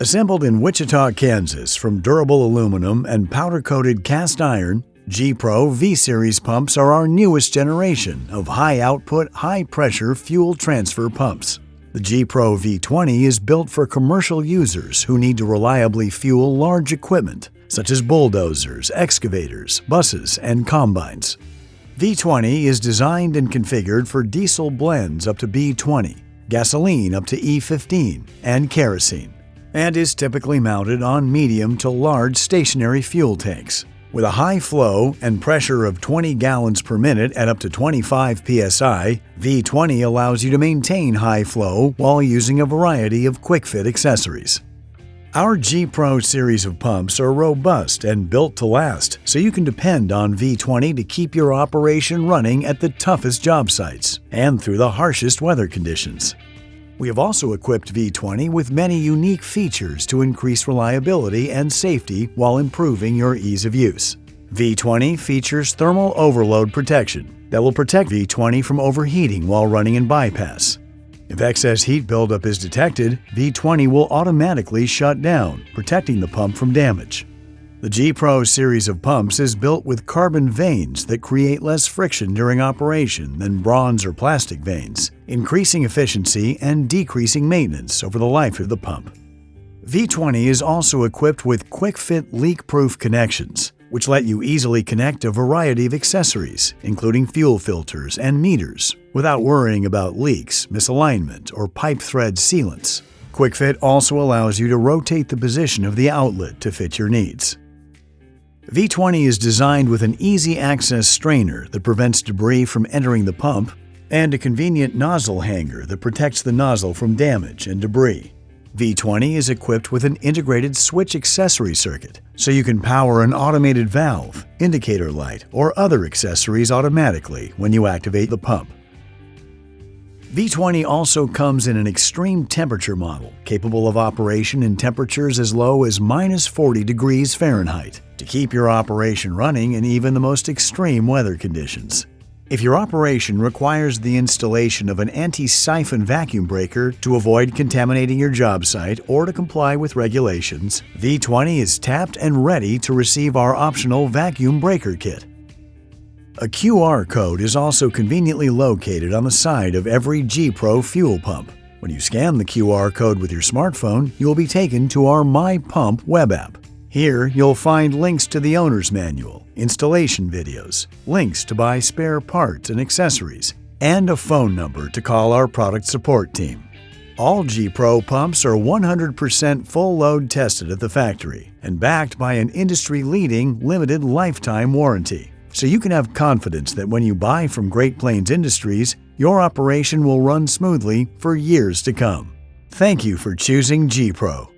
Assembled in Wichita, Kansas from durable aluminum and powder-coated cast iron, GPRO V-Series pumps are our newest generation of high-output, high-pressure fuel transfer pumps. The GPRO V20 is built for commercial users who need to reliably fuel large equipment, such as bulldozers, excavators, buses, and combines. V20 is designed and configured for diesel blends up to B20, gasoline up to E15, and kerosene, and is typically mounted on medium to large stationary fuel tanks. With a high flow and pressure of 20 gallons per minute at up to 25 psi, V20 allows you to maintain high flow while using a variety of quick-fit accessories. Our GPRO series of pumps are robust and built to last, so you can depend on V20 to keep your operation running at the toughest job sites and through the harshest weather conditions. We have also equipped V20 with many unique features to increase reliability and safety while improving your ease of use. V20 features thermal overload protection that will protect V20 from overheating while running in bypass. If excess heat buildup is detected, V20 will automatically shut down, protecting the pump from damage. The GPRO series of pumps is built with carbon vanes that create less friction during operation than bronze or plastic vanes, increasing efficiency and decreasing maintenance over the life of the pump. V20 is also equipped with quick-fit leak-proof connections, which let you easily connect a variety of accessories, including fuel filters and meters, without worrying about leaks, misalignment, or pipe thread sealants. QuickFit also allows you to rotate the position of the outlet to fit your needs. V20 is designed with an easy-access strainer that prevents debris from entering the pump and a convenient nozzle hanger that protects the nozzle from damage and debris. V20 is equipped with an integrated switch accessory circuit, so you can power an automated valve, indicator light, or other accessories automatically when you activate the pump. V20 also comes in an extreme temperature model, capable of operation in temperatures as low as -40 degrees Fahrenheit, to keep your operation running in even the most extreme weather conditions. If your operation requires the installation of an anti-siphon vacuum breaker to avoid contaminating your job site or to comply with regulations, V20 is tapped and ready to receive our optional vacuum breaker kit. A QR code is also conveniently located on the side of every GPRO fuel pump. When you scan the QR code with your smartphone, you will be taken to our My Pump web app. Here, you'll find links to the owner's manual, installation videos, links to buy spare parts and accessories, and a phone number to call our product support team. All GPRO pumps are 100% full load tested at the factory and backed by an industry-leading limited lifetime warranty, so you can have confidence that when you buy from Great Plains Industries, your operation will run smoothly for years to come. Thank you for choosing GPRO.